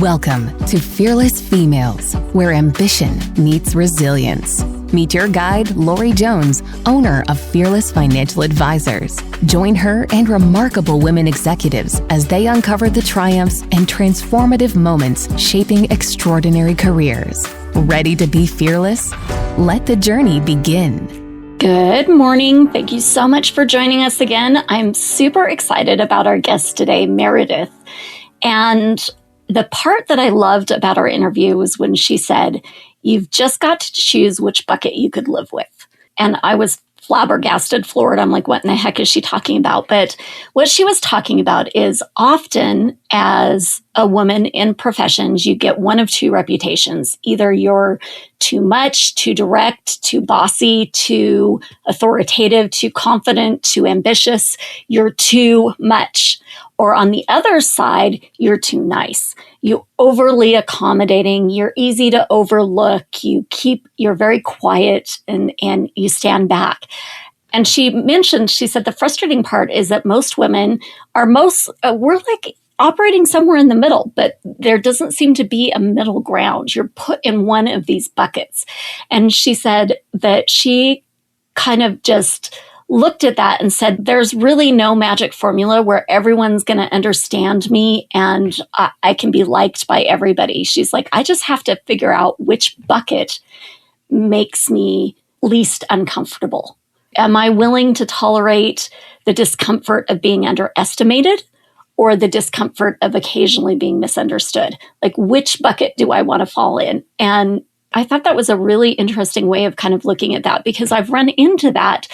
Welcome to Fearless Females, where ambition meets resilience. Meet your guide, Lorie Jones, owner of Fearless Financial Advisors. Join her and remarkable women executives as they uncover the triumphs and transformative moments shaping extraordinary careers. Ready to be fearless? Let the journey begin. Good morning. Thank you so much for joining us again. I'm super excited about our guest today, Meredith. And the part that I loved about our interview was when she said, "You've just got to choose which bucket you could live with." And I was flabbergasted, floored. I'm like, what in the heck is she talking about? But what she was talking about is often as a woman in professions, you get one of two reputations. Either you're too much, too direct, too bossy, too authoritative, too confident, too ambitious. You're too much. Or on the other side, you're too nice. You're overly accommodating. You're easy to overlook. You're very quiet and you stand back. And she said the frustrating part is that most women we're like operating somewhere in the middle, but there doesn't seem to be a middle ground. You're put in one of these buckets. And she said that she kind of just looked at that and said, there's really no magic formula where everyone's going to understand me and I can be liked by everybody. She's like, I just have to figure out which bucket makes me least uncomfortable. Am I willing to tolerate the discomfort of being underestimated or the discomfort of occasionally being misunderstood? Like, which bucket do I want to fall in? And I thought that was a really interesting way of kind of looking at that, because I've run into that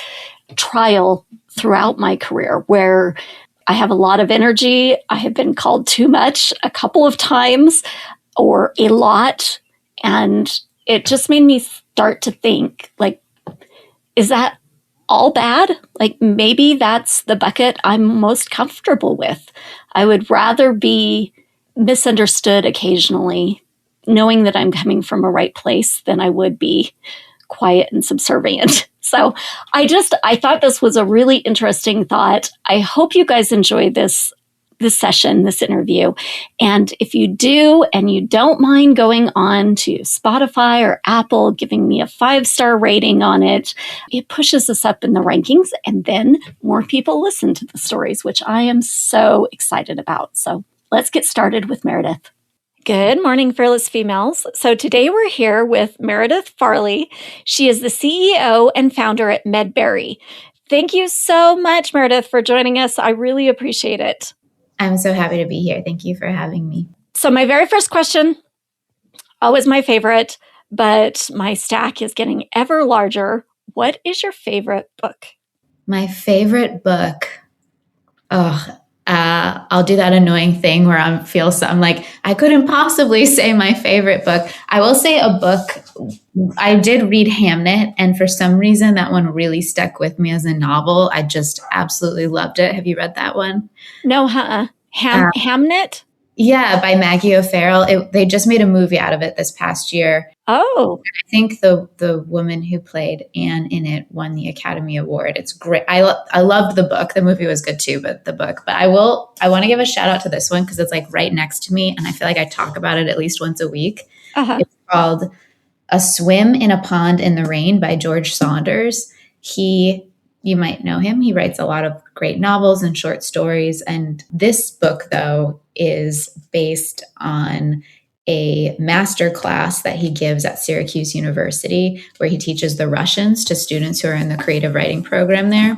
trial throughout my career where I have a lot of energy. I have been called too much a couple of times or a lot. And it just made me start to think, like, is that all bad? Like, maybe that's the bucket I'm most comfortable with. I would rather be misunderstood occasionally, knowing that I'm coming from a right place, than I would be quiet and subservient. So I thought this was a really interesting thought. I hope you guys enjoyed this session, this interview. And if you do, and you don't mind going on to Spotify or Apple, giving me a 5-star rating on it, it pushes us up in the rankings. And then more people listen to the stories, which I am so excited about. So let's get started with Meredith. Good morning, Fearless Females. So today we're here with Meredith Farley. She is the CEO and founder at Medbury. Thank you so much, Meredith, for joining us. I really appreciate it. I'm so happy to be here. Thank you for having me. So my very first question, always my favorite, but my stack is getting ever larger. What is your favorite book? My favorite book? I'll do that annoying thing where I'm like, I couldn't possibly say my favorite book. I will say a book. I did read Hamnet, and for some reason that one really stuck with me as a novel. I just absolutely loved it. Have you read that one? No, Hamnet? Yeah, by Maggie O'Farrell. They just made a movie out of it this past year. Oh. I think the woman who played Anne in it won the Academy Award. It's great. I loved the book. The movie was good too, but the book. But I want to give a shout out to this one because it's like right next to me, and I feel like I talk about it at least once a week. Uh-huh. It's called A Swim in a Pond in the Rain by George Saunders. You might know him. He writes a lot of great novels and short stories. And this book, though, is based on a master class that he gives at Syracuse University, where he teaches the Russians to students who are in the creative writing program there.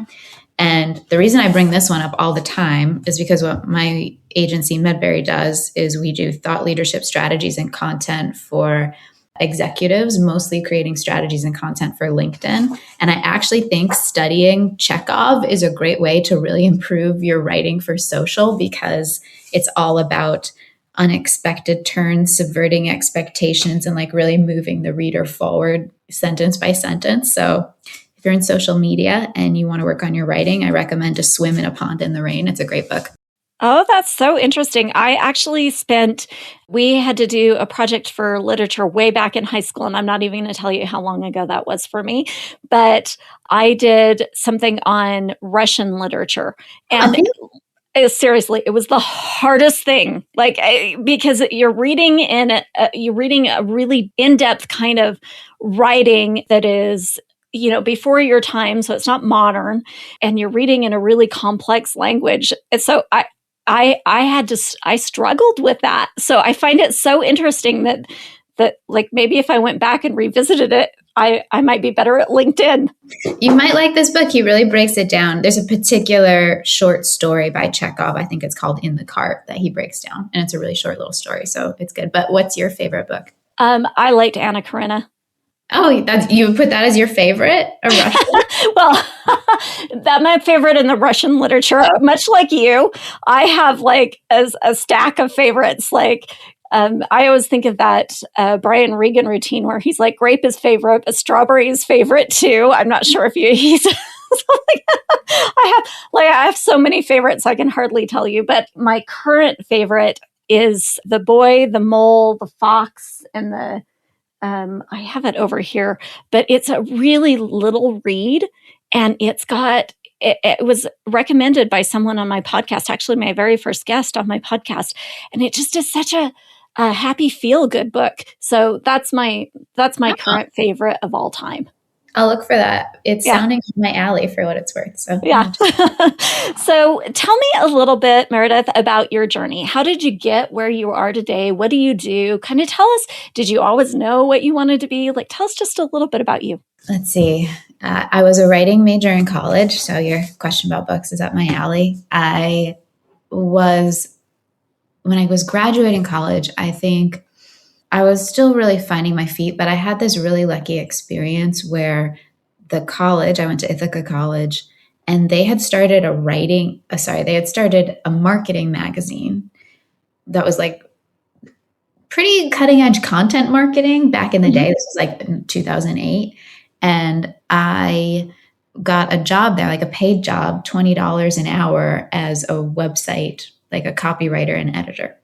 And the reason I bring this one up all the time is because what my agency Medbury does is we do thought leadership strategies and content for executives, mostly creating strategies and content for LinkedIn. And I actually think studying Chekhov is a great way to really improve your writing for social, because it's all about unexpected turns, subverting expectations, and like really moving the reader forward sentence by sentence. So if you're in social media and you want to work on your writing, I recommend A Swim in a Pond in the Rain. It's a great book. Oh, that's so interesting. I actually we had to do a project for literature way back in high school, and I'm not even going to tell you how long ago that was for me, but I did something on Russian literature. And Seriously, it was the hardest thing. Like, because you're reading a really in-depth kind of writing that is, before your time, so it's not modern, and you're reading in a really complex language. And so I struggled with that. So I find it so interesting that like maybe if I went back and revisited it, I might be better at LinkedIn. You might like this book. He really breaks it down. There's a particular short story by Chekhov. I think it's called In the Cart that he breaks down. And it's a really short little story. So it's good. But what's your favorite book? I liked Anna Karenina. Oh, you put that as your favorite? A Russian? Well, that's my favorite in the Russian literature. Much like you, I have like a stack of favorites. Like, I always think of that Brian Regan routine where he's like, grape is favorite, but strawberry is favorite too. I'm not sure if he's I have so many favorites I can hardly tell you. But my current favorite is The Boy, the Mole, the Fox, and the I have it over here, but it's a really little read, and it was recommended by someone on my podcast, actually my very first guest on my podcast. And it just is such a happy, feel good book. So that's my current favorite of all time. I'll look for that. It's sounding my alley for what it's worth. So yeah. So tell me a little bit, Meredith, about your journey. How did you get where you are today? What do you do? Kind of tell us, did you always know what you wanted to be? Like, tell us just a little bit about you. Let's see. I was a writing major in college. So your question about books is up my alley. When I was graduating college, I think I was still really finding my feet, but I had this really lucky experience where I went to Ithaca College, and they had started a marketing magazine that was like pretty cutting edge content marketing back in the day. This was like in 2008. And I got a job there, like a paid job, $20 an hour as a website, like a copywriter and editor.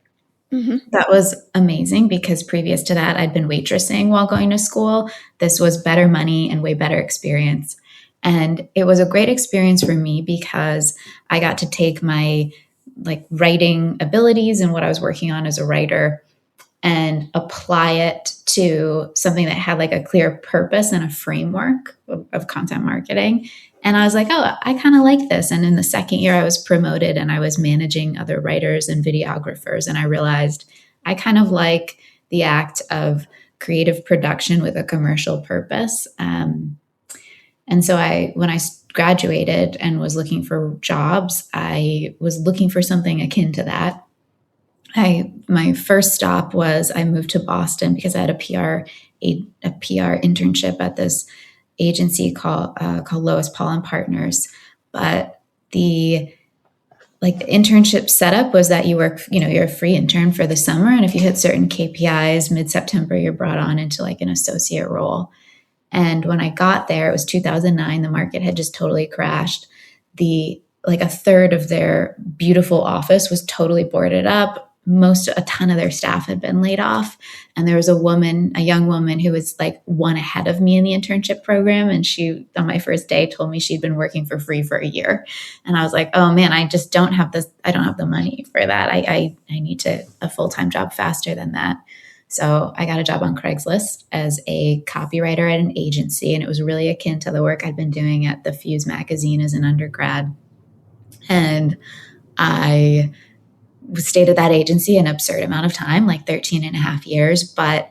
Mm-hmm. That was amazing because previous to that, I'd been waitressing while going to school. This was better money and way better experience. And it was a great experience for me because I got to take my like writing abilities and what I was working on as a writer and apply it to something that had like a clear purpose and a framework of content marketing. And I was like, oh, I kind of like this. And in the second year, I was promoted and I was managing other writers and videographers. And I realized I kind of like the act of creative production with a commercial purpose. And so when I graduated and was looking for jobs, I was looking for something akin to that. My first stop was I moved to Boston because I had a PR internship at this agency called Lois Paul & Partners. But the internship setup was that you work, you're a free intern for the summer. And if you hit certain KPIs mid-September, you're brought on into like an associate role. And when I got there, it was 2009. The market had just totally crashed. A third of their beautiful office was totally boarded up. A ton of their staff had been laid off. And there was a young woman who was like one ahead of me in the internship program. And she, on my first day, told me she'd been working for free for a year. And I was like, oh man, I just don't have this. I don't have the money for that. I need a full-time job faster than that. So I got a job on Craigslist as a copywriter at an agency. And it was really akin to the work I'd been doing at the Fuse magazine as an undergrad. And I stayed at that agency an absurd amount of time, like 13 and a half years. But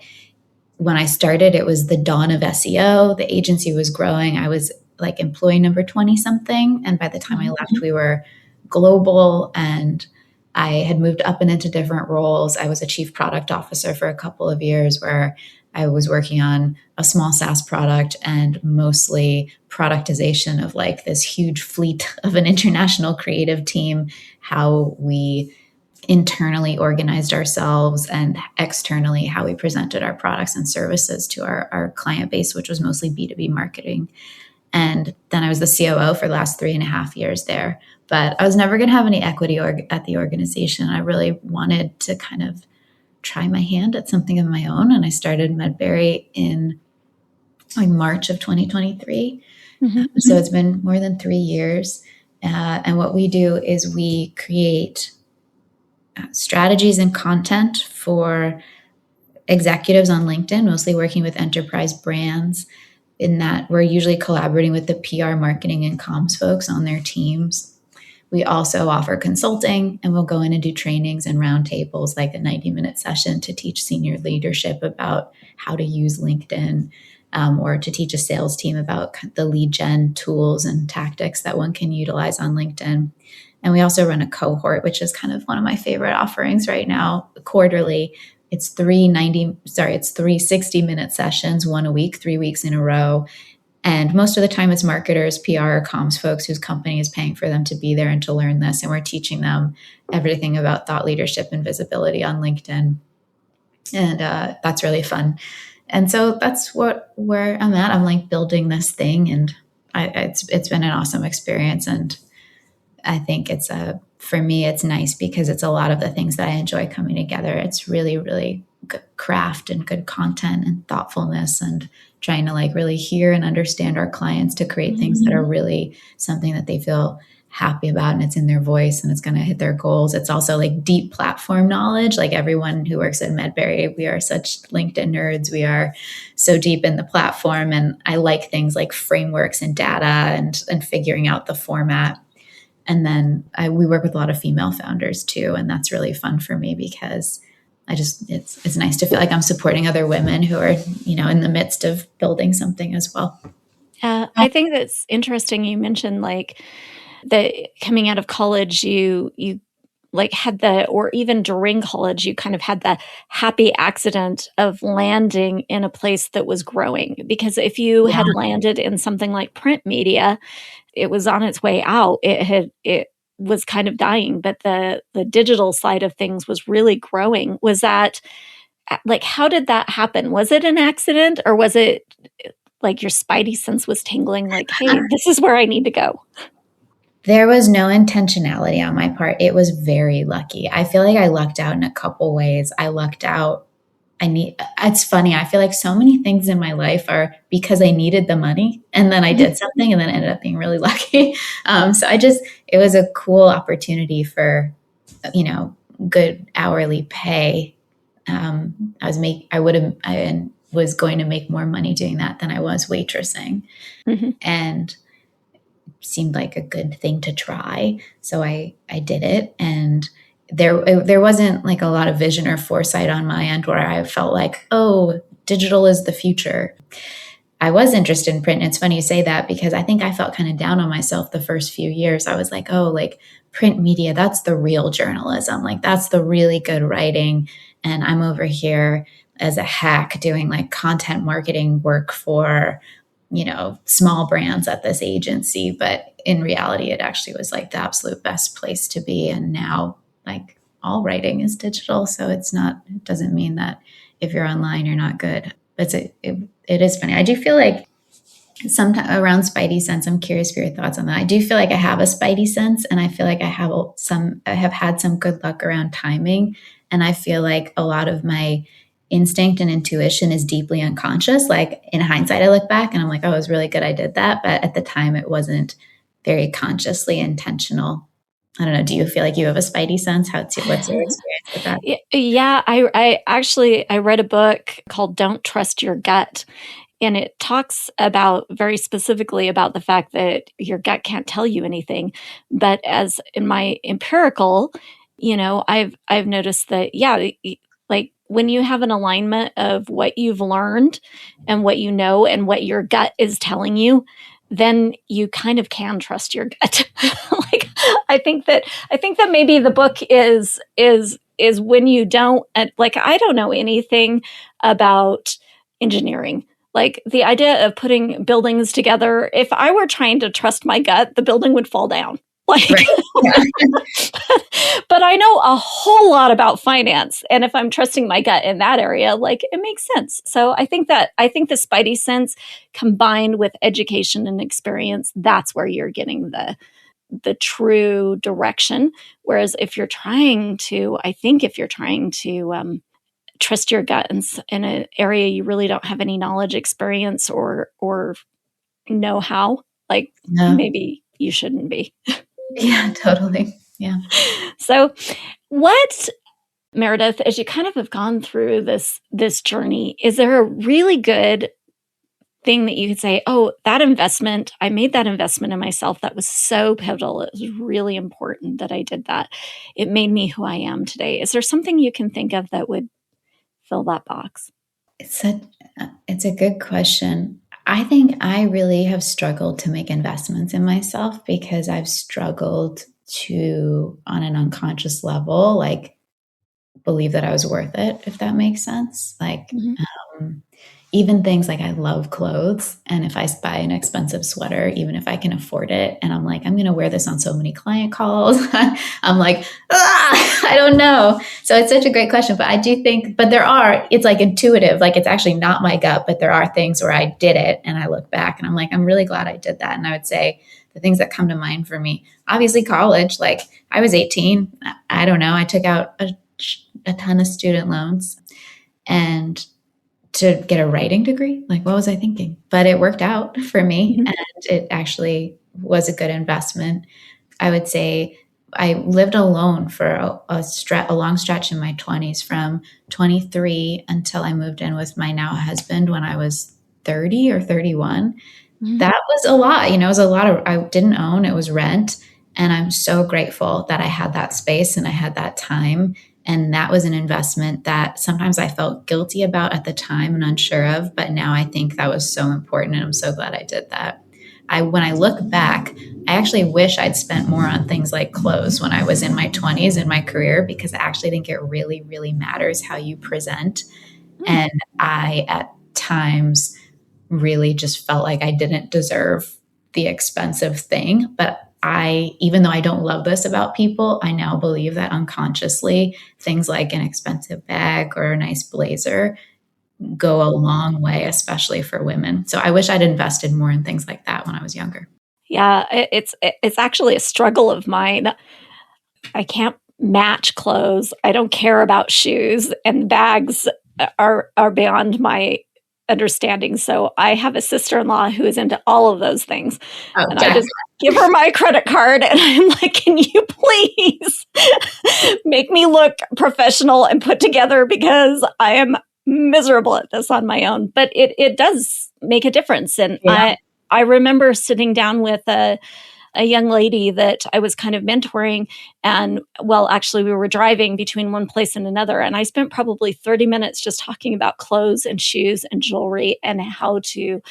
when I started, it was the dawn of SEO. The agency was growing. I was like employee number 20 something. And by the time I left, we were global and I had moved up and into different roles. I was a chief product officer for a couple of years where I was working on a small SaaS product and mostly productization of like this huge fleet of an international creative team, how we internally organized ourselves and externally how we presented our products and services to our client base, which was mostly B2B marketing. And then I was the COO for the last 3.5 years there. But I was never going to have any equity at the organization. I really wanted to kind of try my hand at something of my own. And I started Medbury in like March of 2023. Mm-hmm. So it's been more than 3 years. And what we do is we create strategies and content for executives on LinkedIn, mostly working with enterprise brands, in that we're usually collaborating with the PR, marketing, and comms folks on their teams. We also offer consulting, and we'll go in and do trainings and roundtables, like a 90-minute session to teach senior leadership about how to use LinkedIn, or to teach a sales team about the lead gen tools and tactics that one can utilize on LinkedIn. And we also run a cohort, which is kind of one of my favorite offerings right now, quarterly. It's three 60-minute sessions, one a week, 3 weeks in a row. And most of the time it's marketers, PR, or comms folks whose company is paying for them to be there and to learn this. And we're teaching them everything about thought leadership and visibility on LinkedIn. And that's really fun. And so that's where I'm at. I'm like building this thing, and it's been an awesome experience. And I think for me, it's nice because it's a lot of the things that I enjoy coming together. It's really, really good craft and good content and thoughtfulness, and trying to like really hear and understand our clients to create things that are really something that they feel happy about, and it's in their voice and it's going to hit their goals. It's also like deep platform knowledge. Like everyone who works at Medbury, we are such LinkedIn nerds. We are so deep in the platform, and I like things like frameworks and data and figuring out the format. And then we work with a lot of female founders too. And that's really fun for me because it's nice to feel like I'm supporting other women who are, in the midst of building something as well. I think that's interesting. You mentioned like the coming out of college, you like had or even during college, you kind of had the happy accident of landing in a place that was growing. Because if you had landed in something like print media, it was on its way out. It was kind of dying, but the digital side of things was really growing. Was that like, how did that happen? Was it an accident, or was it like your spidey sense was tingling like, hey, this is where I need to go? There was no intentionality on my part. It was very lucky. I feel like I lucked out in a couple ways. I lucked out. It's funny. I feel like so many things in my life are because I needed the money, and then I did something, and then ended up being really lucky. It was a cool opportunity for, good hourly pay. I was going to make more money doing that than I was waitressing. And seemed like a good thing to try. So I did it. And there wasn't like a lot of vision or foresight on my end where I felt like, oh, digital is the future. I was interested in print. And it's funny you say that, because I think I felt kind of down on myself the first few years. I was like, oh, like print media, that's the real journalism. Like that's the really good writing. And I'm over here as a hack doing like content marketing work for, small brands at this agency. But in reality, it actually was like the absolute best place to be. And now like all writing is digital. So it doesn't mean that if you're online, you're not good. But it is funny. I do feel like sometimes around spidey sense, I'm curious for your thoughts on that. I do feel like I have a spidey sense, and I feel like I have had some good luck around timing. And I feel like a lot of my instinct and intuition is deeply unconscious. Like in hindsight, I look back and I'm like, oh, it was really good I did that. But at the time, it wasn't very consciously intentional. I don't know. Do you feel like you have a spidey sense? What's your experience with that? Yeah, I read a book called Don't Trust Your Gut. And it talks about very specifically about the fact that your gut can't tell you anything. But as in my empirical, I've noticed that, like when you have an alignment of what you've learned and what you know and what your gut is telling you, then you kind of can trust your gut. Like I think that maybe the book is when you don't, like I don't know anything about engineering. Like the idea of putting buildings together, if I were trying to trust my gut, the building would fall down. Like, right. Yeah. But I know a whole lot about finance. And if I'm trusting my gut in that area, like it makes sense. So I think the spidey sense combined with education and experience, that's where you're getting the true direction. Whereas if you're trying to trust your gut in an area you really don't have any knowledge, experience, or know how, like maybe you shouldn't be. Yeah, totally. Yeah. So what, Meredith, as you kind of have gone through this journey, is there a really good thing that you could say, oh, that investment, I made that investment in myself. That was so pivotal. It was really important that I did that. It made me who I am today. Is there something you can think of that would fill that box? It's a good question. I think I really have struggled to make investments in myself because I've struggled to, on an unconscious level, like believe that I was worth it, if that makes sense. Like, Mhm. even things like I love clothes. And if I buy an expensive sweater, even if I can afford it, and I'm like, I'm going to wear this on so many client calls, I'm like, I don't know. So it's such a great question. But I do think, but it's like intuitive, like it's actually not my gut, but there are things where I did it and I look back and I'm like, I'm really glad I did that. And I would say the things that come to mind for me, obviously college, like I was 18. I don't know. I took out a ton of student loans and to get a writing degree. Like, what was I thinking? But it worked out for me, Mhm. and it actually was a good investment. I would say I lived alone for a long stretch in my 20s, from 23 until I moved in with my now husband when I was 30 or 31. Mhm. That was a lot. It was a lot of, I didn't own, it was rent. And I'm so grateful that I had that space and I had that time. And that was an investment that sometimes I felt guilty about at the time and unsure of. But now I think that was so important. And I'm so glad I did that. When I look back, I actually wish I'd spent more on things like clothes when I was in my 20s in my career, because I actually think it really, really matters how you present. Mm. And I, at times, really just felt like I didn't deserve the expensive thing. But even though I don't love this about people, I now believe that unconsciously things like an expensive bag or a nice blazer go a long way, especially for women. So I wish I'd invested more in things like that when I was younger. Yeah, it's actually a struggle of mine. I can't match clothes. I don't care about shoes, and bags are beyond my understanding. So I have a sister-in-law who is into all of those things, Oh, and I Jack. just give her my credit card, and I'm like, "Can you please make me look professional and put together, because I am miserable at this on my own." But it does make a difference, and Yeah. I remember sitting down with a young lady that I was kind of mentoring. And well, actually, we were driving between one place and another. And I spent probably 30 minutes just talking about clothes and shoes and jewelry and how to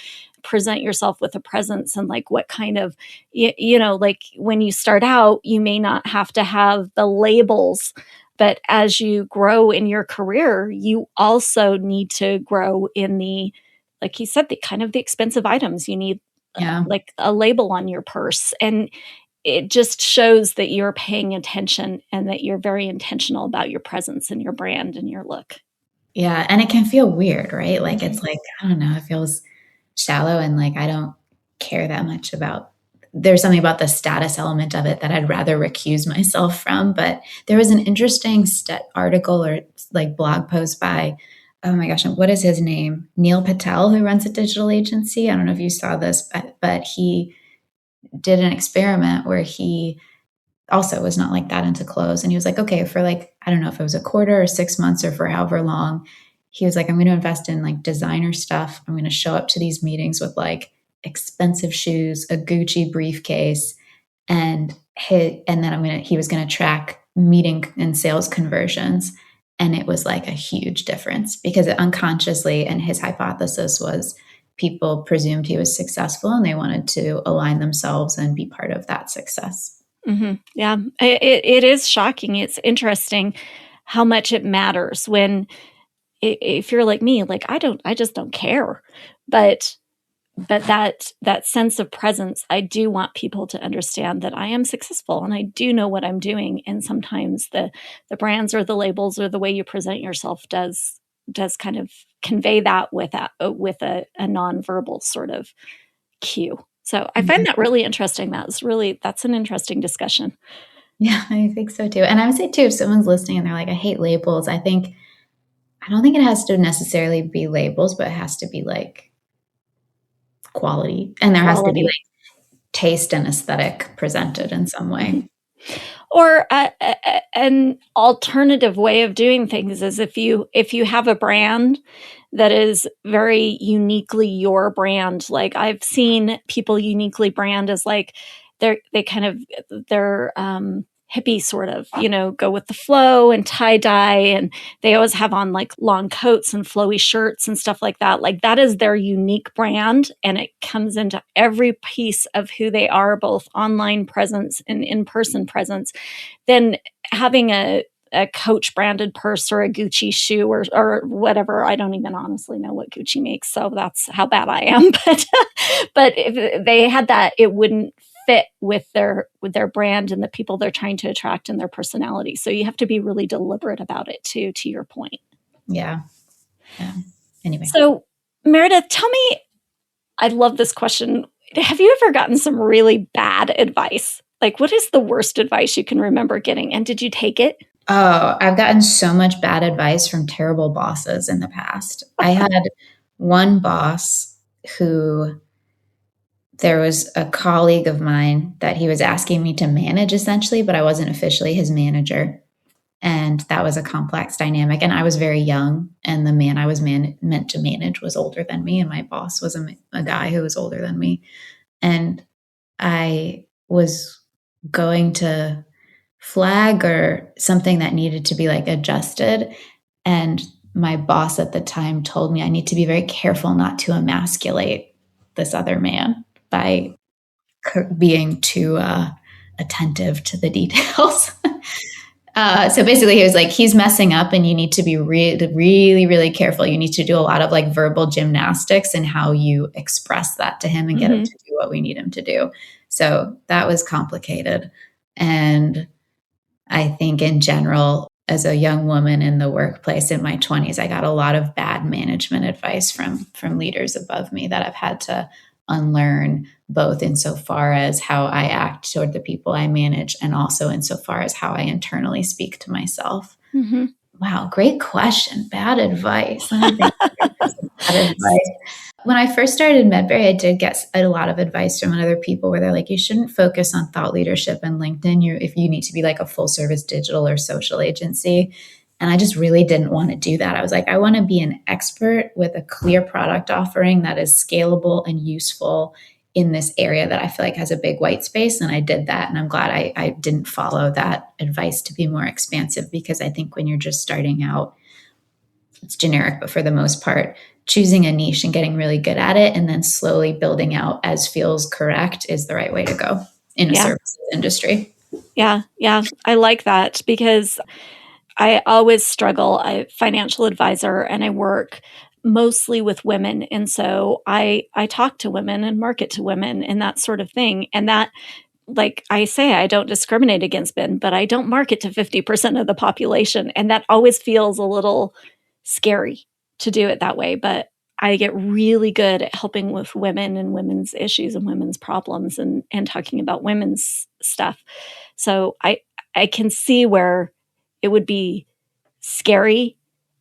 present yourself with a presence, and like what kind of, like when you start out, you may not have to have the labels. But as you grow in your career, you also need to grow in the, like you said, the kind of the expensive items. You need Yeah. like a label on your purse. And it just shows that you're paying attention and that you're very intentional about your presence and your brand and your look. Yeah. And it can feel weird, right? Like, Mhm. it's like, I don't know, it feels shallow, and like I don't care that much about. There's something about the status element of it that I'd rather recuse myself from. But there was an interesting article or like blog post by, oh my gosh, what is his name? Neil Patel, who runs a digital agency. I don't know if you saw this, but he did an experiment where he also was not like that into clothes. And he was like, okay, for like, I don't know if it was a quarter or 6 months or for however long, he was like, I'm going to invest in like designer stuff. I'm going to show up to these meetings with like expensive shoes, a Gucci briefcase, and then he was going to track meeting and sales conversions. And it was like a huge difference because it unconsciously, and his hypothesis was people presumed he was successful and they wanted to align themselves and be part of that success. Yeah, it is shocking. It's interesting how much it matters when, if you're like me, like I just don't care. But that sense of presence, I do want people to understand that I am successful and I do know what I'm doing. And sometimes the brands or the labels or the way you present yourself does kind of convey that with a nonverbal sort of cue. So I find Mhm. that really interesting. That's an interesting discussion. Yeah, I think so too. And I would say too, if someone's listening and they're like, I hate labels, I don't think it has to necessarily be labels, but it has to be like quality. And there has to be Quality. like taste and aesthetic presented in some way. Or an alternative way of doing things is if you have a brand that is very uniquely your brand. Like I've seen people uniquely brand as like they're hippie sort of, go with the flow and tie dye, and they always have on like long coats and flowy shirts and stuff like that. Like that is their unique brand, and it comes into every piece of who they are, both online presence and in-person presence. Then having a Coach branded purse or a Gucci shoe or whatever. I don't even honestly know what Gucci makes, so that's how bad I am. But if they had that, it wouldn't fit with their brand and the people they're trying to attract and their personality. So you have to be really deliberate about it too, to your point. Yeah. Anyway. So Meredith, tell me, I love this question. Have you ever gotten some really bad advice? Like, what is the worst advice you can remember getting? And did you take it? Oh, I've gotten so much bad advice from terrible bosses in the past. I had one boss who, there was a colleague of mine that he was asking me to manage essentially, but I wasn't officially his manager. And that was a complex dynamic. And I was very young, and the man I was meant to manage was older than me. And my boss was a guy who was older than me. And I was going to flag or something that needed to be like adjusted. And my boss at the time told me I need to be very careful not to emasculate this other man by being too attentive to the details. So basically he was like, he's messing up and you need to be really, really, really careful. You need to do a lot of like verbal gymnastics and how you express that to him and get him to do what we need him to do. So that was complicated. And I think in general, as a young woman in the workplace in my 20s, I got a lot of bad management advice from leaders above me that I've had to unlearn, both insofar as how I act toward the people I manage and also insofar as how I internally speak to myself. Mm-hmm. Wow, great question. Bad advice. Let me think. Bad advice. When I first started Medbury, I did get a lot of advice from other people where they're like, you shouldn't focus on thought leadership and LinkedIn if you need to be like a full service digital or social agency. And I just really didn't want to do that. I was like, I want to be an expert with a clear product offering that is scalable and useful in this area that I feel like has a big white space. And I did that. And I'm glad I didn't follow that advice to be more expansive, because I think when you're just starting out, it's generic, but for the most part, choosing a niche and getting really good at it and then slowly building out as feels correct is the right way to go in a services industry. Yeah. I like that, because I always struggle. I'm a financial advisor and I work mostly with women. And so I talk to women and market to women and that sort of thing. And that, like I say, I don't discriminate against men, but I don't market to 50% of the population. And that always feels a little scary to do it that way. But I get really good at helping with women and women's issues and women's problems and talking about women's stuff. So I can see where it would be scary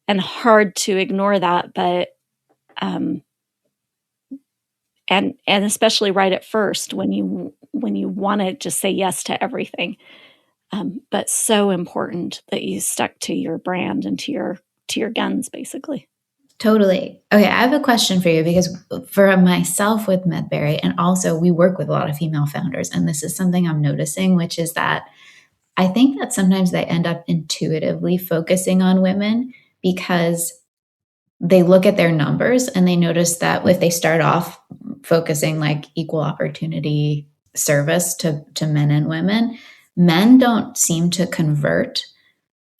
and hard to ignore that, but and especially right at first when you want to just say yes to everything, but so important that you stuck to your brand and to your guns, basically. Totally. Okay, I have a question for you, because for myself with Medbury, and also we work with a lot of female founders, and this is something I'm noticing, which is that I think that sometimes they end up intuitively focusing on women because they look at their numbers and they notice that if they start off focusing like equal opportunity service to men and women, men don't seem to convert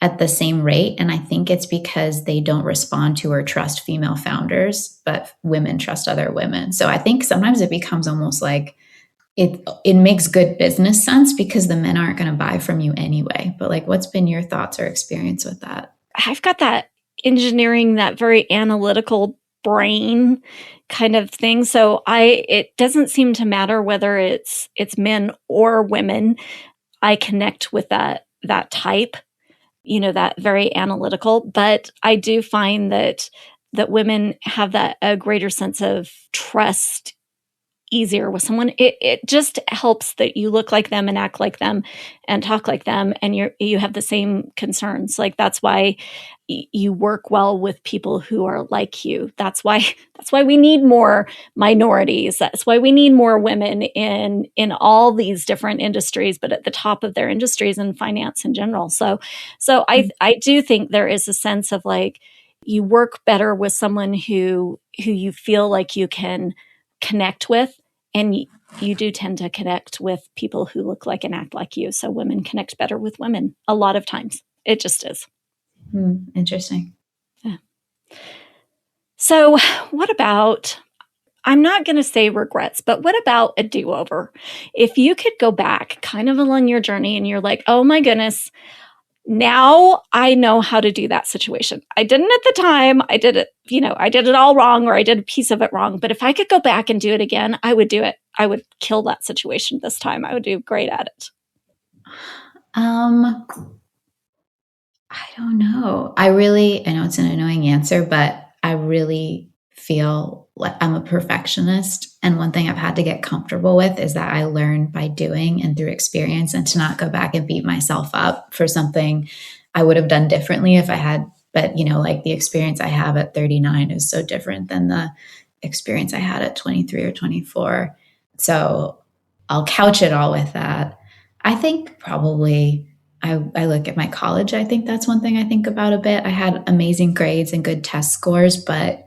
at the same rate. And I think it's because they don't respond to or trust female founders, but women trust other women. So I think sometimes it becomes almost like it makes good business sense because the men aren't going to buy from you anyway. But like, what's been your thoughts or experience with that? I've got that engineering, that very analytical brain kind of thing. So it doesn't seem to matter whether it's men or women. I connect with that type, that very analytical. But I do find that women have a greater sense of trust easier with someone. It just helps that you look like them and act like them and talk like them, and you have the same concerns. Like that's why you work well with people who are like you. That's why we need more minorities. That's why we need more women in all these different industries, but at the top of their industries and finance in general. So I do think there is a sense of like you work better with someone who you feel like you can connect with, and you do tend to connect with people who look like and act like you. So women connect better with women a lot of times. It just is. Interesting. Yeah. So what about, I'm not going to say regrets, but what about a do-over? If you could go back kind of along your journey and you're like, oh my goodness, now I know how to do that situation. I didn't at the time. I did it, I did it all wrong, or I did a piece of it wrong. But if I could go back and do it again, I would do it. I would kill that situation this time. I would do great at it. I don't know. I know it's an annoying answer, but I really feel like I'm a perfectionist. And one thing I've had to get comfortable with is that I learn by doing and through experience, and to not go back and beat myself up for something I would have done differently if I had. But, like the experience I have at 39 is so different than the experience I had at 23 or 24. So I'll couch it all with that. I think probably I look at my college. I think that's one thing I think about a bit. I had amazing grades and good test scores, but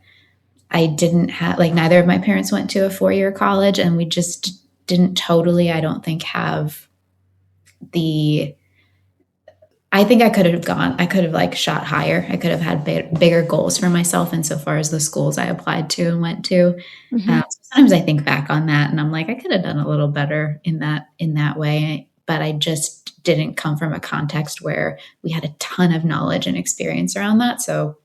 I didn't have, neither of my parents went to a 4-year college, and we just didn't totally, I don't think, have I think I could have shot higher. I could have had bigger goals for myself insofar as the schools I applied to and went to. Mm-hmm. Sometimes I think back on that and I'm like, I could have done a little better in that way, but I just didn't come from a context where we had a ton of knowledge and experience around that. So,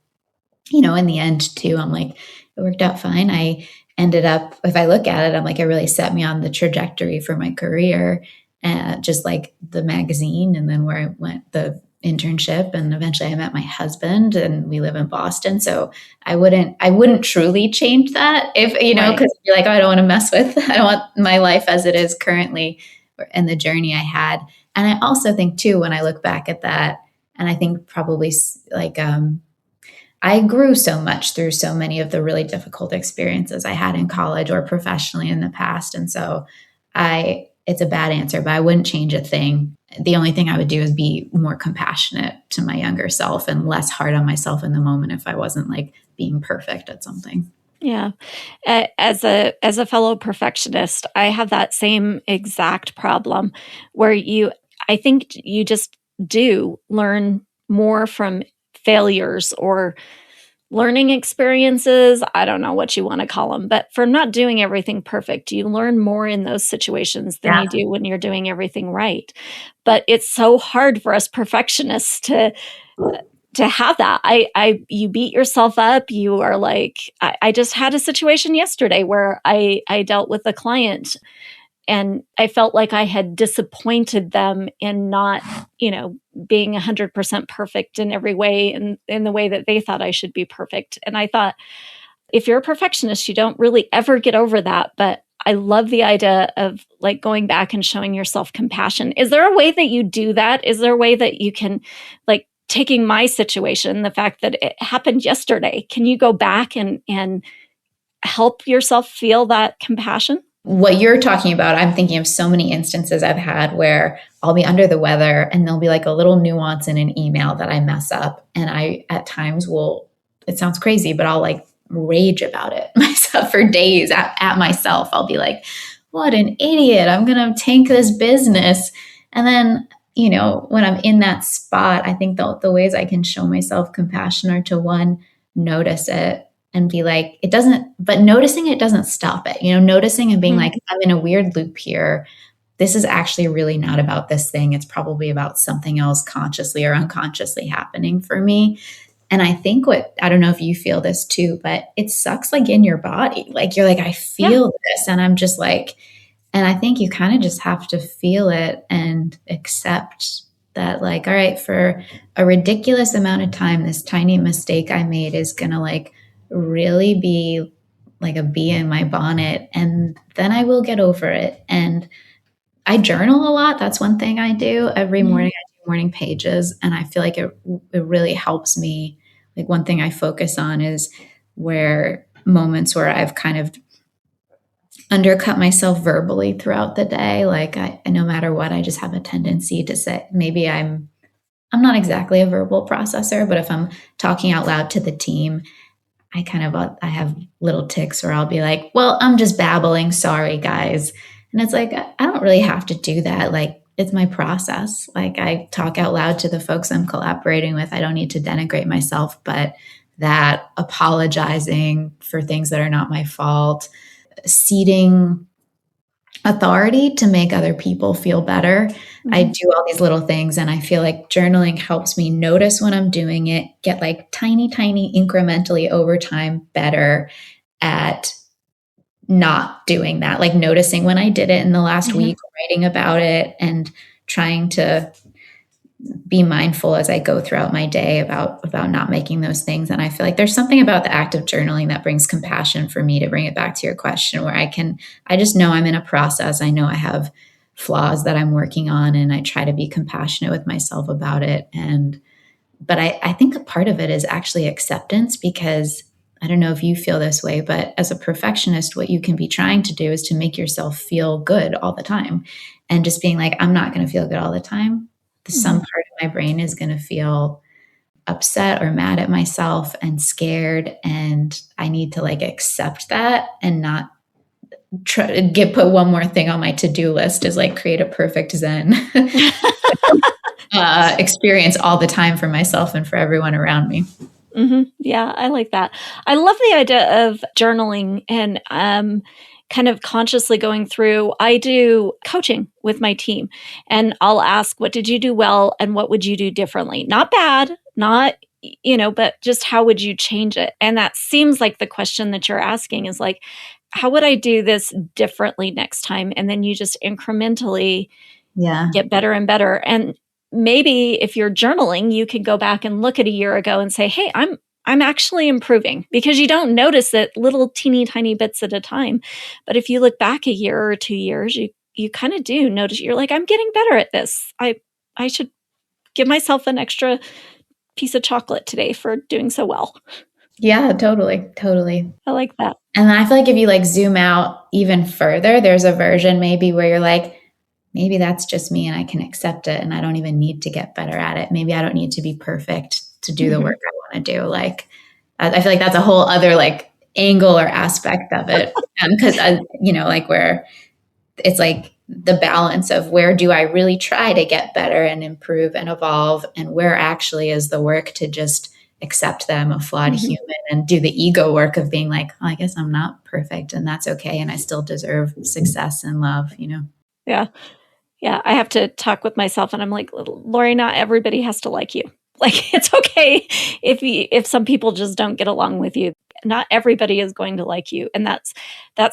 in the end too, I'm like, it worked out fine. I ended up, if I look at it, I'm like, it really set me on the trajectory for my career, just like the magazine, and then where I went, the internship, and eventually I met my husband, and we live in Boston. So I wouldn't truly change that if, because you're like, oh, I don't want to mess with, I don't want my life as it is currently and the journey I had. And I also think too, when I look back at that, and I think probably I grew so much through so many of the really difficult experiences I had in college or professionally in the past. And so it's a bad answer, but I wouldn't change a thing. The only thing I would do is be more compassionate to my younger self and less hard on myself in the moment if I wasn't being perfect at something. Yeah. As a fellow perfectionist, I have that same exact problem where I think you just do learn more from failures or learning experiences. I don't know what you want to call them, but for not doing everything perfect, you learn more in those situations than you do when you're doing everything right. But it's so hard for us perfectionists to have that. You beat yourself up. You are like, I just had a situation yesterday where I dealt with a client, and I felt like I had disappointed them in not, being 100% perfect in every way, and in the way that they thought I should be perfect. And I thought, if you're a perfectionist, you don't really ever get over that. But I love the idea of going back and showing yourself compassion. Is there a way that you do that? Is there a way that you can, taking my situation, the fact that it happened yesterday, can you go back and help yourself feel that compassion? What you're talking about, I'm thinking of so many instances I've had where I'll be under the weather and there'll be a little nuance in an email that I mess up. And I, at times it sounds crazy, but I'll rage about it myself for days at myself. I'll be like, what an idiot. I'm going to tank this business. And then, when I'm in that spot, I think the ways I can show myself compassion are to, one, notice it. And be like, but noticing it doesn't stop it, noticing and being like, I'm in a weird loop here. This is actually really not about this thing. It's probably about something else consciously or unconsciously happening for me. And I think I don't know if you feel this too, but it sucks in your body. You're like, I feel this. And I'm just and I think you kind of just have to feel it and accept that all right, for a ridiculous amount of time, this tiny mistake I made is going to really be like a bee in my bonnet, and then I will get over it. And I journal a lot. That's one thing I do every morning. I do morning pages, and I feel like it really helps me. Like one thing I focus on is where moments where I've kind of undercut myself verbally throughout the day. Like no matter what, I just have a tendency to say, maybe I'm not exactly a verbal processor, but if I'm talking out loud to the team, I have little tics where I'll be like, well, I'm just babbling. Sorry, guys. And it's like, I don't really have to do that. Like, it's my process. Like, I talk out loud to the folks I'm collaborating with. I don't need to denigrate myself, but that apologizing for things that are not my fault, ceding authority to make other people feel better. Mm-hmm. I do all these little things, and I feel like journaling helps me notice when I'm doing it, get like tiny incrementally over time better at not doing that, like noticing when I did it in the last week, writing about it, and trying to be mindful as I go throughout my day about not making those things. And I feel like there's something about the act of journaling that brings compassion for me, to bring it back to your question, where I just know I'm in a process. I know I have flaws that I'm working on, and I try to be compassionate with myself about it. But I think a part of it is actually acceptance, because I don't know if you feel this way, but as a perfectionist, what you can be trying to do is to make yourself feel good all the time. And just being like, I'm not going to feel good all the time. Some part of my brain is going to feel upset or mad at myself and scared. And I need to like accept that and not try to put one more thing on my to-do list, is like create a perfect Zen experience all the time for myself and for everyone around me. Mm-hmm. Yeah, I like that. I love the idea of journaling and kind of consciously going through. I do coaching with my team, and I'll ask, what did you do well and what would you do differently? Not bad, not, but just how would you change it? And that seems like the question that you're asking is like, how would I do this differently next time? And then you just incrementally get better and better. And maybe if you're journaling, you can go back and look at a year ago and say, hey, I'm actually improving, because you don't notice it little teeny tiny bits at a time. But if you look back a year or 2 years, you kind of do notice, you're like, I'm getting better at this. I should give myself an extra piece of chocolate today for doing so well. Yeah, totally. I like that. And I feel like if you like zoom out even further, there's a version maybe where you're like, maybe that's just me and I can accept it, and I don't even need to get better at it. Maybe I don't need to be perfect to do the work I want to do. Like, I feel like that's a whole other like angle or aspect of it. Because, like where it's like the balance of where do I really try to get better and improve and evolve, and where actually is the work to just accept that I'm a flawed human and do the ego work of being like, oh, I guess I'm not perfect, and that's okay. And I still deserve success and love, Yeah. Yeah. I have to talk with myself, and I'm like, Lorie, not everybody has to like you. Like, it's okay if some people just don't get along with you. Not everybody is going to like you. And that's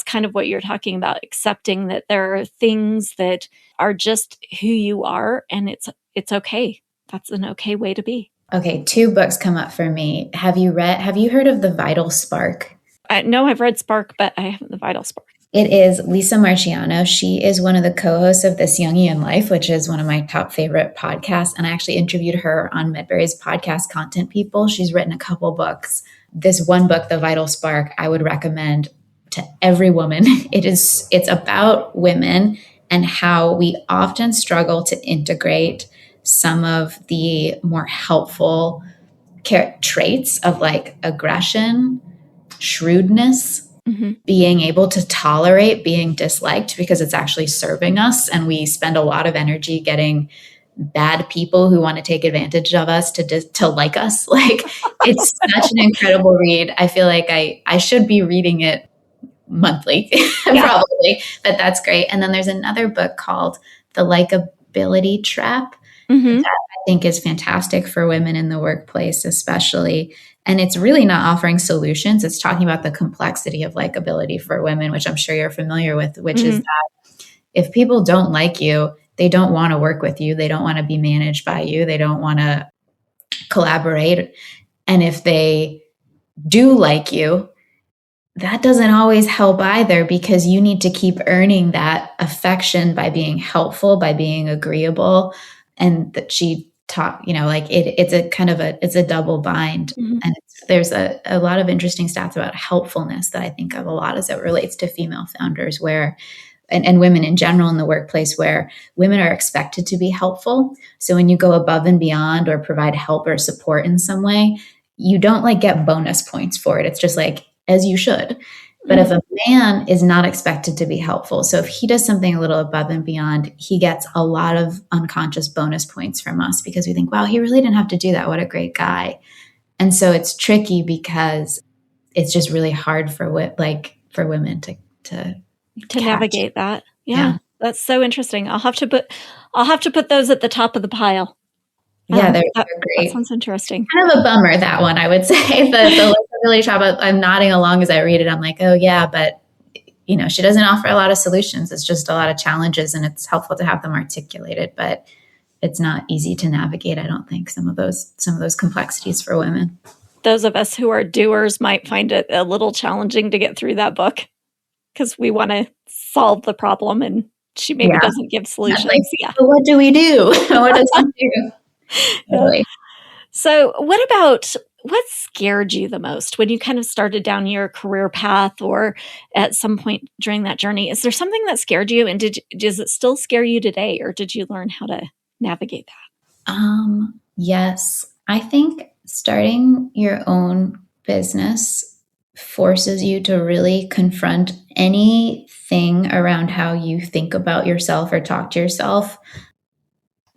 kind of what you're talking about, accepting that there are things that are just who you are, and it's okay. That's an okay way to be. Okay, 2 books come up for me. Have you heard of The Vital Spark? No, I've read Spark, but I haven't The Vital Spark. It is Lisa Marchiano. She is one of the co-hosts of This Jungian Life, which is one of my top favorite podcasts. And I actually interviewed her on Medbury's podcast, Content People. She's written a couple books. This one book, The Vital Spark, I would recommend to every woman. It's about women and how we often struggle to integrate some of the more helpful traits of like aggression, shrewdness, being able to tolerate being disliked because it's actually serving us. And we spend a lot of energy getting bad people who want to take advantage of us to like us. Like, it's such an incredible read. I feel like I should be reading it monthly, probably, but that's great. And then there's another book called The Likability Trap that I think is fantastic for women in the workplace, especially. And it's really not offering solutions. It's talking about the complexity of likability for women, which I'm sure you're familiar with, which is that if people don't like you, they don't want to work with you. They don't want to be managed by you. They don't want to collaborate. And if they do like you, that doesn't always help either, because you need to keep earning that affection by being helpful, by being agreeable. And that she taught, like it's a kind of it's a double bind. Mm-hmm. And there's a lot of interesting stats about helpfulness that I think of a lot as it relates to female founders, where and women in general in the workplace, where women are expected to be helpful. So when you go above and beyond or provide help or support in some way, you don't like get bonus points for it. It's just like, as you should. But if a man is not expected to be helpful, so if he does something a little above and beyond, he gets a lot of unconscious bonus points from us, because we think, wow, he really didn't have to do that. What a great guy. And so it's tricky, because it's just really hard for women to navigate that. Yeah. That's so interesting. I'll have to put those at the top of the pile. Yeah, they're great. That sounds interesting. Kind of a bummer, that one, I would say. The Likability Chapter, I'm nodding along as I read it. I'm like, oh yeah, but she doesn't offer a lot of solutions. It's just a lot of challenges, and it's helpful to have them articulated, but it's not easy to navigate, I don't think, some of those complexities for women. Those of us who are doers might find it a little challenging to get through that book, because we want to solve the problem, and she maybe doesn't give solutions. But what do we do? What does she do? Really. So what scared you the most when you kind of started down your career path, or at some point during that journey? Is there something that scared you, and does it still scare you today, or did you learn how to navigate that? Yes. I think starting your own business forces you to really confront anything around how you think about yourself or talk to yourself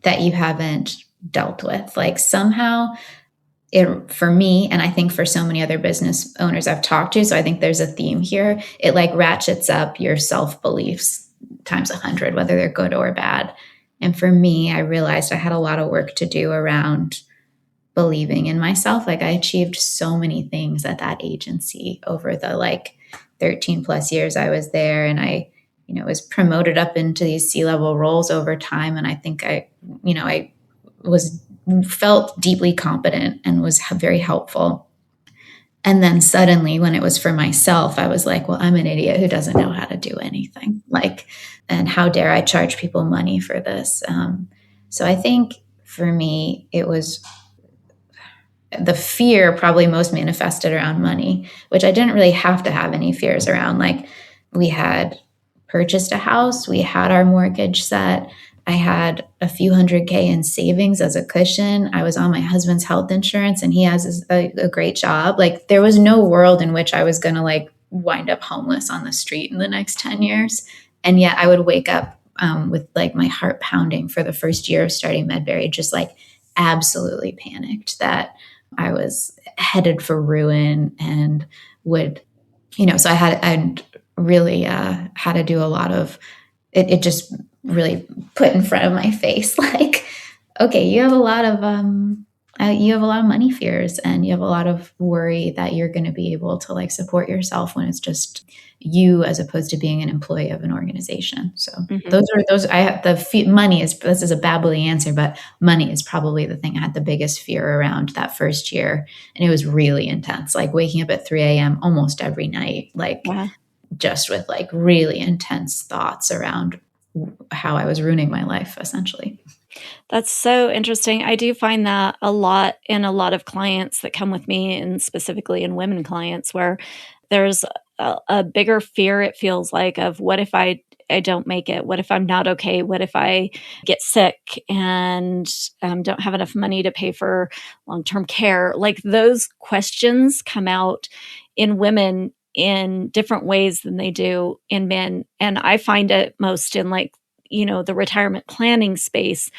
that you haven't dealt with. Like somehow for me, and I think for so many other business owners I've talked to, so I think there's a theme here, it like ratchets up your self-beliefs times 100, whether they're good or bad. And for me, I realized I had a lot of work to do around believing in myself. Like I achieved so many things at that agency over the 13 plus years I was there. And I, was promoted up into these C-level roles over time. And I think I felt deeply competent and was very helpful. And then suddenly when it was for myself, I was like, well, I'm an idiot who doesn't know how to do anything. And how dare I charge people money for this? So I think for me, it was the fear probably most manifested around money, which I didn't really have to have any fears around. Like we had purchased a house, we had our mortgage set, I had a few $100K in savings as a cushion. I was on my husband's health insurance, and he has a great job. Like there was no world in which I was going to wind up homeless on the street in the next 10 years. And yet I would wake up with my heart pounding for the first year of starting Medbury, just absolutely panicked that I was headed for ruin and would, so I really had to do a lot of it just really put in front of my face, okay, you have a lot of money fears, and you have a lot of worry that you're going to be able to support yourself when it's just you as opposed to being an employee of an organization. So money is, this is a babbly answer, but money is probably the thing I had the biggest fear around that first year. And it was really intense, waking up at 3 a.m. almost every night, just with really intense thoughts around how I was ruining my life, essentially. That's so interesting. I do find that a lot in a lot of clients that come with me, and specifically in women clients, where there's a bigger fear, it feels like, of what if I don't make it? What if I'm not okay? What if I get sick and don't have enough money to pay for long-term care? Those questions come out in women in different ways than they do in men. And I find it most in the retirement planning space,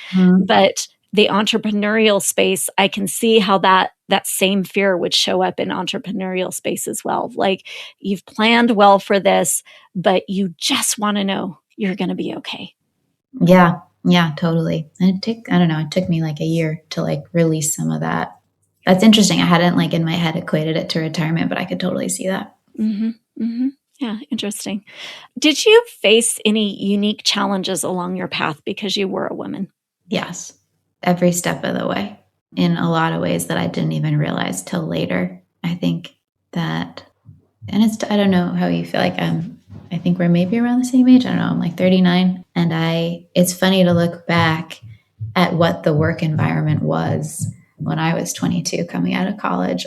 but the entrepreneurial space, I can see how that same fear would show up in entrepreneurial space as well. You've planned well for this, but you just want to know you're going to be okay. Yeah, totally. And it took me a year to release some of that. That's interesting. I hadn't in my head equated it to retirement, but I could totally see that. Mm-hmm. Mm-hmm. Yeah, interesting. Did you face any unique challenges along your path because you were a woman? Yes, every step of the way, in a lot of ways that I didn't even realize till later. I think that And I don't know how you feel. Like I think we're maybe around the same age. I don't know. I'm like 39. And it's funny to look back at what the work environment was when I was 22 coming out of college,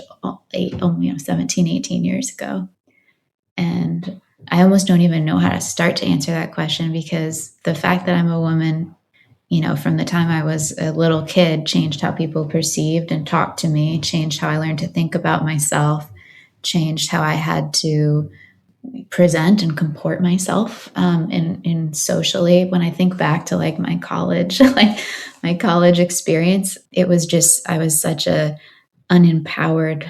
17, 18 years ago. And I almost don't even know how to start to answer that question, because the fact that I'm a woman, from the time I was a little kid, changed how people perceived and talked to me, changed how I learned to think about myself, changed how I had to present and comport myself in socially. When I think back to like my college, my college experience, it was just, I was such a unempowered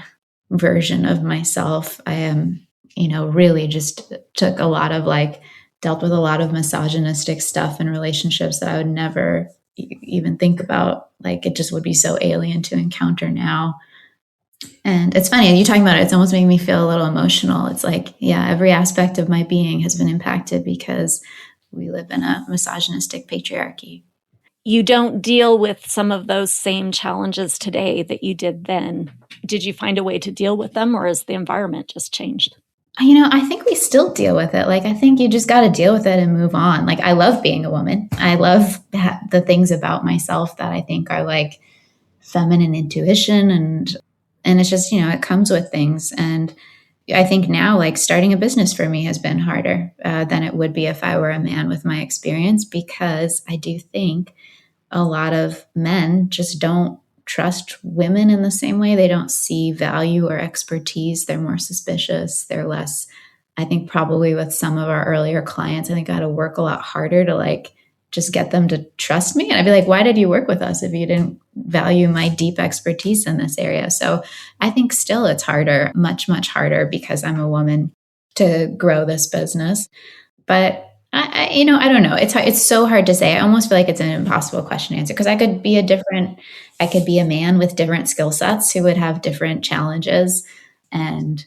version of myself. I am, really just took a lot of dealt with a lot of misogynistic stuff in relationships that I would never even think about. Like, it just would be so alien to encounter now. And it's funny, you talking about it, it's almost making me feel a little emotional. It's like, yeah, every aspect of my being has been impacted because we live in a misogynistic patriarchy. You don't deal with some of those same challenges today that you did then. Did you find a way to deal with them, or has the environment just changed? I think we still deal with it. Like, I think you just got to deal with it and move on. Like, I love being a woman. I love the things about myself that I think are like feminine intuition, and it's just, it comes with things. And I think now, like, starting a business for me has been harder than it would be if I were a man with my experience, because I do think a lot of men just don't trust women in the same way. They don't see value or expertise. They're more suspicious. They're less, I think probably with some of our earlier clients, I think I had to work a lot harder to like just get them to trust me. And I'd be like, why did you work with us if you didn't value my deep expertise in this area? So I think still it's harder, much, much harder, because I'm a woman, to grow this business. But I don't know. It's so hard to say. I almost feel like it's an impossible question to answer, because I could be a man with different skill sets who would have different challenges. And,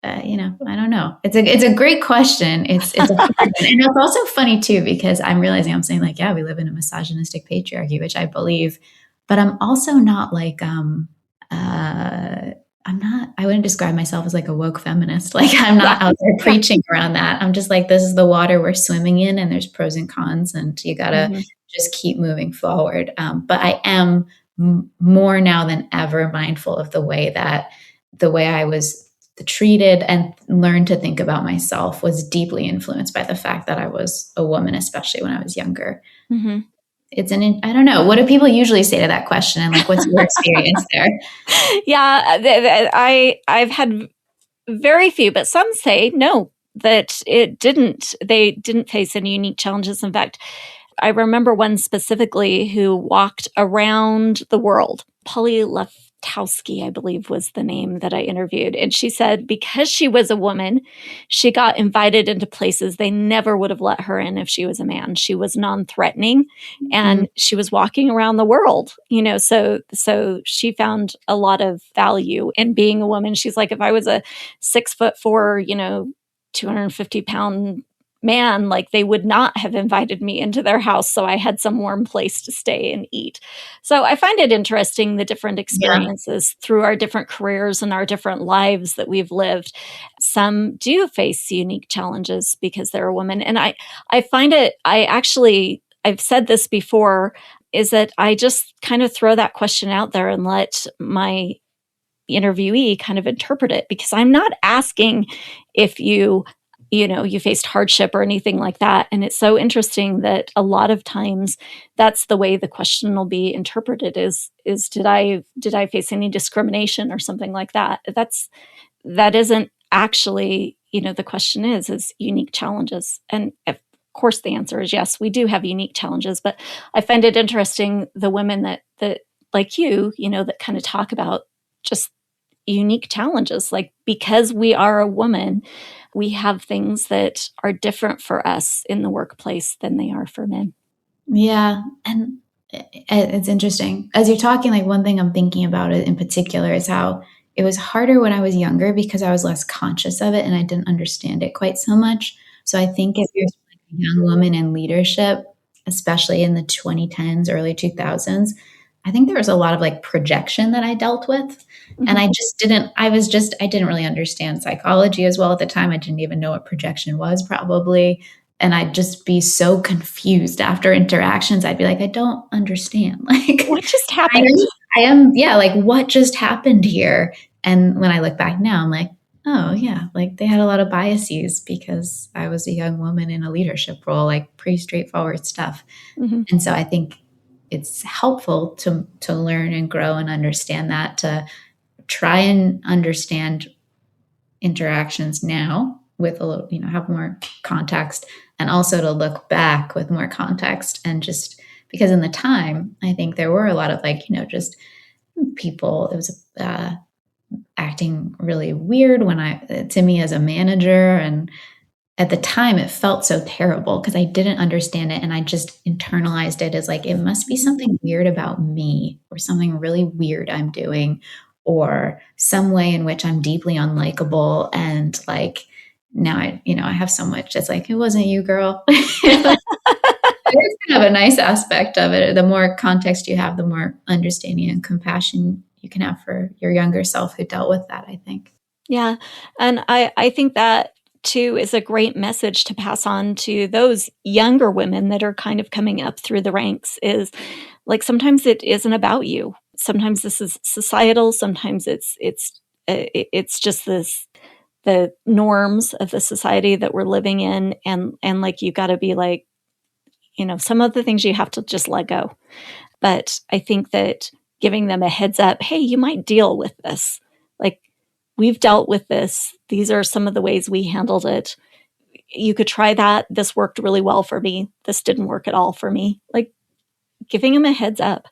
I don't know. It's a great question. It's a hard one. And it's also funny too, because I'm realizing I'm saying like, yeah, we live in a misogynistic patriarchy, which I believe, but I'm also not like, I wouldn't describe myself as like a woke feminist. Like, I'm not out there preaching around that. I'm just like, this is the water we're swimming in, and there's pros and cons, and you got to just keep moving forward. But I am more now than ever mindful of the way I was treated and learned to think about myself was deeply influenced by the fact that I was a woman, especially when I was younger. Mm-hmm. I don't know. What do people usually say to that question? And like, what's your experience there? Yeah, I've had very few, but some say no, that they didn't face any unique challenges. In fact, I remember one specifically who walked around the world. Polly Leftowski, I believe, was the name that I interviewed. And she said because she was a woman, she got invited into places they never would have let her in if she was a man. She was non-threatening, and she was walking around the world, so she found a lot of value in being a woman. She's like, if I was a 6'4", 250-pound man, like, they would not have invited me into their house, so I had some warm place to stay and eat. So I find it interesting, the different experiences through our different careers and our different lives that we've lived. Some do face unique challenges because they're a woman. And I find it, I've said this before, is that I just kind of throw that question out there and let my interviewee kind of interpret it, because I'm not asking if you faced hardship or anything like that. And it's so interesting that a lot of times that's the way the question will be interpreted is did I face any discrimination or something like that? That isn't actually, the question is unique challenges. And of course the answer is yes, we do have unique challenges, but I find it interesting, the women that like you, that kind of talk about just unique challenges, like, because we are a woman, we have things that are different for us in the workplace than they are for men. Yeah. And it's interesting. As you're talking, like, one thing I'm thinking about it in particular is how it was harder when I was younger because I was less conscious of it and I didn't understand it quite so much. So I think if you're a young woman in leadership, especially in the 2010s, early 2000s, I think there was a lot of like projection that I dealt with. And I didn't really understand psychology as well at the time. I didn't even know what projection was probably. And I'd just be so confused after interactions. I'd be like, I don't understand. Like, what just happened? Like what just happened here? And when I look back now, I'm like, oh yeah, like they had a lot of biases because I was a young woman in a leadership role, like pretty straightforward stuff. And so I think it's helpful to learn and grow and understand that, to try and understand interactions now with a little, have more context, and also to look back with more context. And just because in the time, I think there were a lot of like, just people, it was acting really weird to me as a manager. And at the time it felt so terrible because I didn't understand it. And I just internalized it as like, it must be something weird about me, or something really weird I'm doing, or some way in which I'm deeply unlikable. And like, now I have so much, it's like, it wasn't you, girl. It's kind of a nice aspect of it. The more context you have, the more understanding and compassion you can have for your younger self who dealt with that, I think. Yeah. And I think that too is a great message to pass on to those younger women that are kind of coming up through the ranks, is like, sometimes it isn't about you. Sometimes this is societal. Sometimes it's just the norms of the society that we're living in. And like, you got to be like, some of the things you have to just let go. But I think that giving them a heads up, hey, you might deal with this. Like, we've dealt with this. These are some of the ways we handled it. You could try that. This worked really well for me. This didn't work at all for me. Like, giving them a heads up.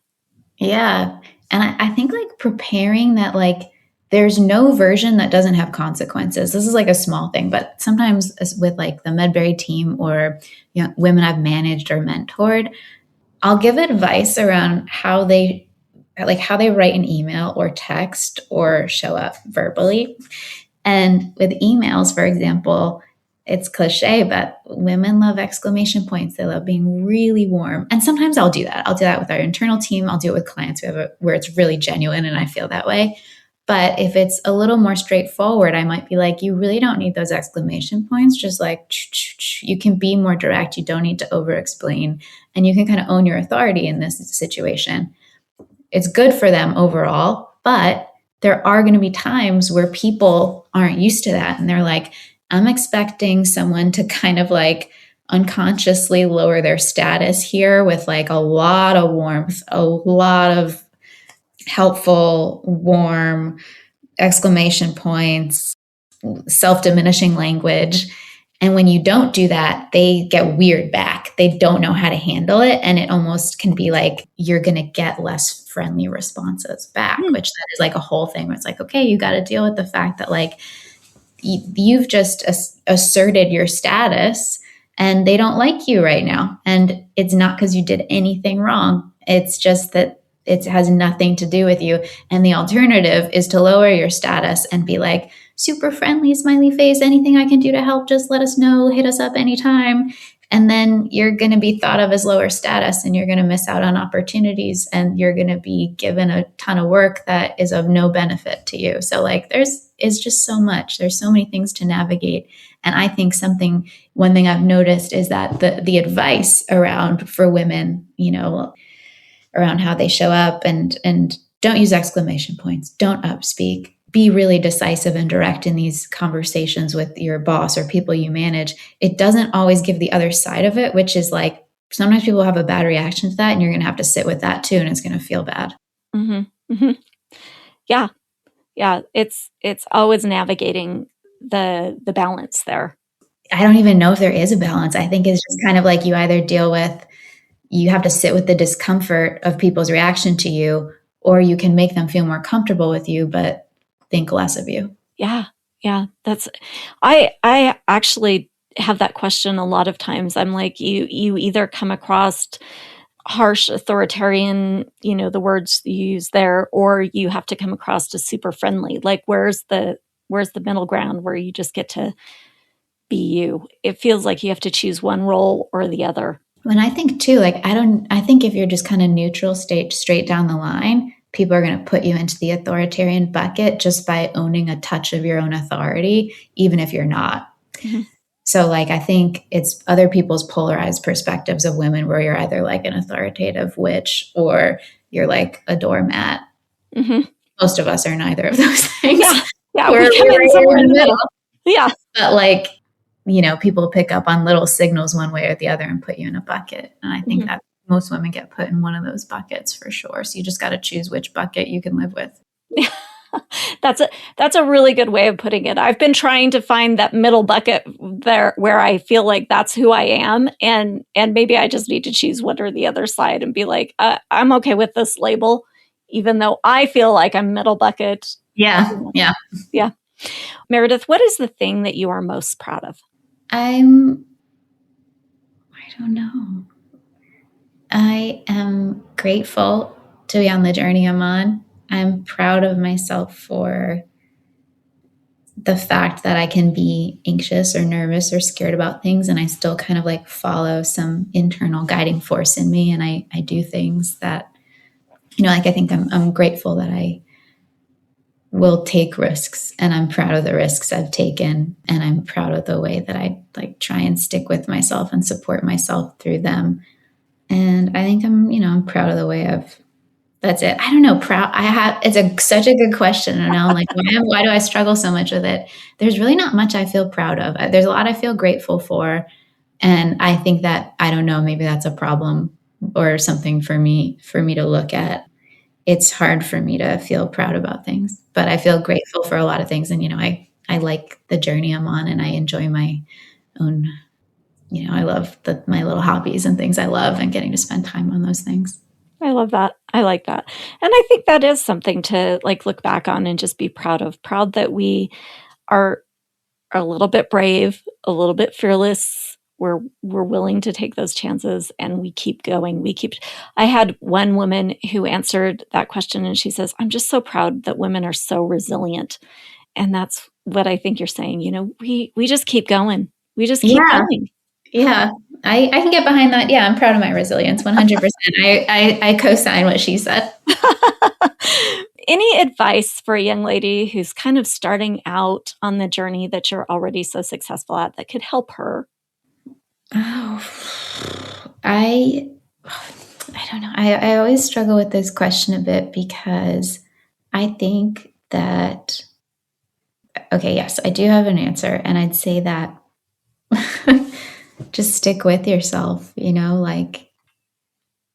Yeah. And I think like preparing that, like, there's no version that doesn't have consequences. This is like a small thing, but sometimes with like the Medbury team or women I've managed or mentored, I'll give advice around how they write an email or text or show up verbally. And with emails, for example, it's cliche, but women love exclamation points. They love being really warm. And sometimes I'll do that. I'll do that with our internal team. I'll do it with clients where it's really genuine and I feel that way. But if it's a little more straightforward, I might be like, you really don't need those exclamation points. Just like, you can be more direct. You don't need to over-explain. And you can kind of own your authority in this situation. It's good for them overall, but there are going to be times where people aren't used to that. And they're like, I'm expecting someone to kind of like unconsciously lower their status here with like a lot of warmth, a lot of helpful, warm exclamation points, self-diminishing language. And when you don't do that, they get weird back. They don't know how to handle it. And it almost can be like you're going to get less friendly responses back, which that is like a whole thing where it's like, okay, you got to deal with the fact that like you've just asserted your status and they don't like you right now. And it's not because you did anything wrong. It's just that it has nothing to do with you. And the alternative is to lower your status and be like, super friendly, smiley face, anything I can do to help, just let us know, hit us up anytime. And then you're going to be thought of as lower status and you're going to miss out on opportunities and you're going to be given a ton of work that is of no benefit to you. So like it's just so much. There's so many things to navigate. And I think one thing I've noticed is that the advice around for women, around how they show up and don't use exclamation points, don't upspeak, be really decisive and direct in these conversations with your boss or people you manage. It doesn't always give the other side of it, which is like, sometimes people have a bad reaction to that and you're going to have to sit with that too. And it's going to feel bad. Mm-hmm. Mm-hmm. Yeah. Yeah. It's always navigating the balance there. I don't even know if there is a balance. I think it's just kind of like you have to sit with the discomfort of people's reaction to you, or you can make them feel more comfortable with you, but think less of you. Yeah. Yeah. I actually have that question a lot of times. I'm like, you either come across harsh, authoritarian, the words you use there, or you have to come across as super friendly. Like, where's the middle ground where you just get to be you? It feels like you have to choose one role or the other. when I think too, like, I think if you're just kind of neutral state straight down the line, people are going to put you into the authoritarian bucket just by owning a touch of your own authority, even if you're not. Mm-hmm. So like, I think it's other people's polarized perspectives of women where you're either like an authoritative witch or you're like a doormat. Mm-hmm. Most of us are neither of those things. Yeah, we're somewhere in the middle. Yeah. But like, you know, people pick up on little signals one way or the other and put you in a bucket. And I think that most women get put in one of those buckets for sure. So you just got to choose which bucket you can live with. That's a really good way of putting it. I've been trying to find that middle bucket there where I feel like that's who I am. And maybe I just need to choose one or the other side and be like, I'm okay with this label, even though I feel like I'm middle bucket. Yeah. Meredith, what is the thing that you are most proud of? I don't know. I am grateful to be on the journey I'm on. I'm proud of myself for the fact that I can be anxious or nervous or scared about things, and I still kind of like follow some internal guiding force in me, and I do things that, you know, like I think I'm grateful that I will take risks, and I'm proud of the risks I've taken, and I'm proud of the way that I like try and stick with myself and support myself through them. And I think I'm proud of the way that's it. I don't know. Such a good question. And now I'm like, why do I struggle so much with it? There's really not much I feel proud of. There's a lot I feel grateful for. And I think that, I don't know, maybe that's a problem or something for me to look at. It's hard for me to feel proud about things, but I feel grateful for a lot of things. And, you know, I like the journey I'm on, and I enjoy my own, you know, I love my little hobbies and things I love, and getting to spend time on those things. I love that. I like that. And I think that is something to like look back on and just be proud of. Proud that we are a little bit brave, a little bit fearless. We're willing to take those chances, and we keep going. I had one woman who answered that question, and she says, I'm just so proud that women are so resilient. And that's what I think you're saying. You know, we just keep going. We just keep going. Yeah, I can get behind that. Yeah, I'm proud of my resilience, 100%. I co-sign what she said. Any advice for a young lady who's kind of starting out on the journey that you're already so successful at that could help her? Oh, I don't know. I always struggle with this question a bit, because I think that, okay, yes, I do have an answer. And I'd say that just stick with yourself, you know, like,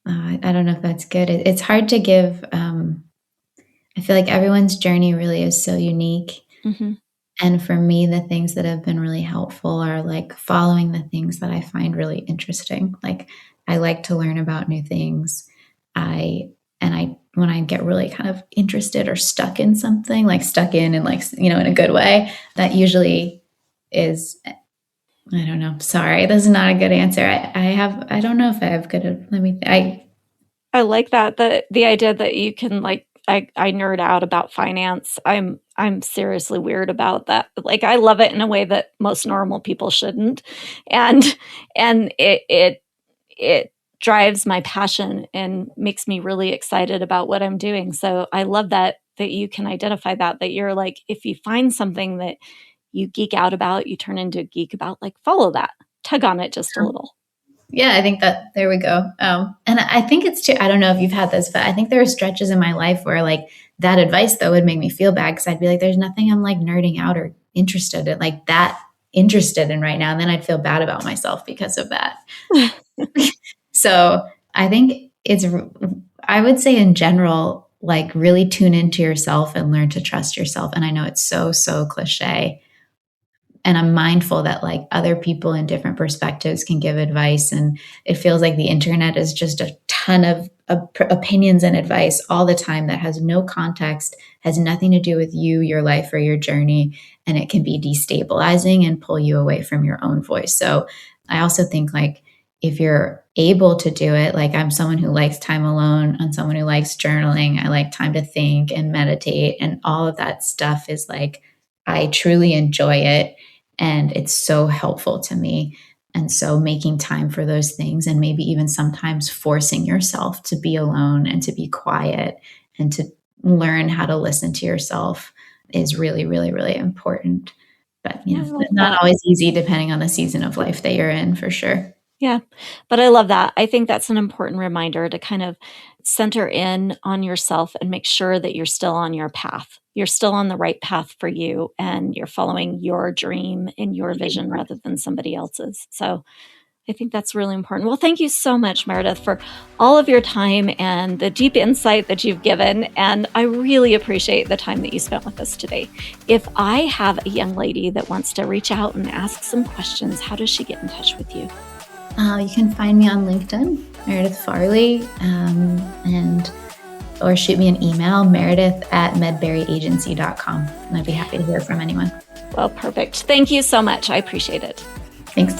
I don't know if that's good. It's hard to give. I feel like everyone's journey really is so unique. Mm-hmm. And for me, the things that have been really helpful are like following the things that I find really interesting. Like, I like to learn about new things. When I get really kind of interested or stuck in something, like stuck in and like, you know, in a good way, that usually is, I don't know. Sorry, this is not a good answer. I don't know if I have good. I like that. The idea that you can like, I nerd out about finance. I'm seriously weird about that. Like, I love it in a way that most normal people shouldn't. And it drives my passion and makes me really excited about what I'm doing. So I love that you can identify that you're like, if you find something that you geek out about, you turn into a geek about, like, follow that, tug on it just a little. Yeah, I think that there we go. And I think it's too, I don't know if you've had this, but I think there are stretches in my life where like that advice though would make me feel bad, because I'd be like, there's nothing I'm like nerding out or interested in right now. And then I'd feel bad about myself because of that. So I think I would say in general, like, really tune into yourself and learn to trust yourself. And I know it's so cliche. And I'm mindful that like other people in different perspectives can give advice. And it feels like the internet is just a ton of opinions and advice all the time that has no context, has nothing to do with you, your life, or your journey. And it can be destabilizing and pull you away from your own voice. So I also think like, if you're able to do it, like I'm someone who likes time alone, I'm someone who likes journaling. I like time to think and meditate, and all of that stuff is like, I truly enjoy it. And it's so helpful to me. And so making time for those things, and maybe even sometimes forcing yourself to be alone and to be quiet and to learn how to listen to yourself is really, really, really important. But, it's not always easy depending on the season of life that you're in, for sure. Yeah, but I love that. I think that's an important reminder to kind of center in on yourself and make sure that you're still on your path. You're still on the right path for you, and you're following your dream and your vision rather than somebody else's. So I think that's really important. Well, thank you so much, Meredith, for all of your time and the deep insight that you've given. And I really appreciate the time that you spent with us today. If I have a young lady that wants to reach out and ask some questions, how does she get in touch with you? You can find me on LinkedIn, Meredith Farley, or shoot me an email, meredith@medburyagency.com. And I'd be happy to hear from anyone. Well, perfect. Thank you so much. I appreciate it. Thanks.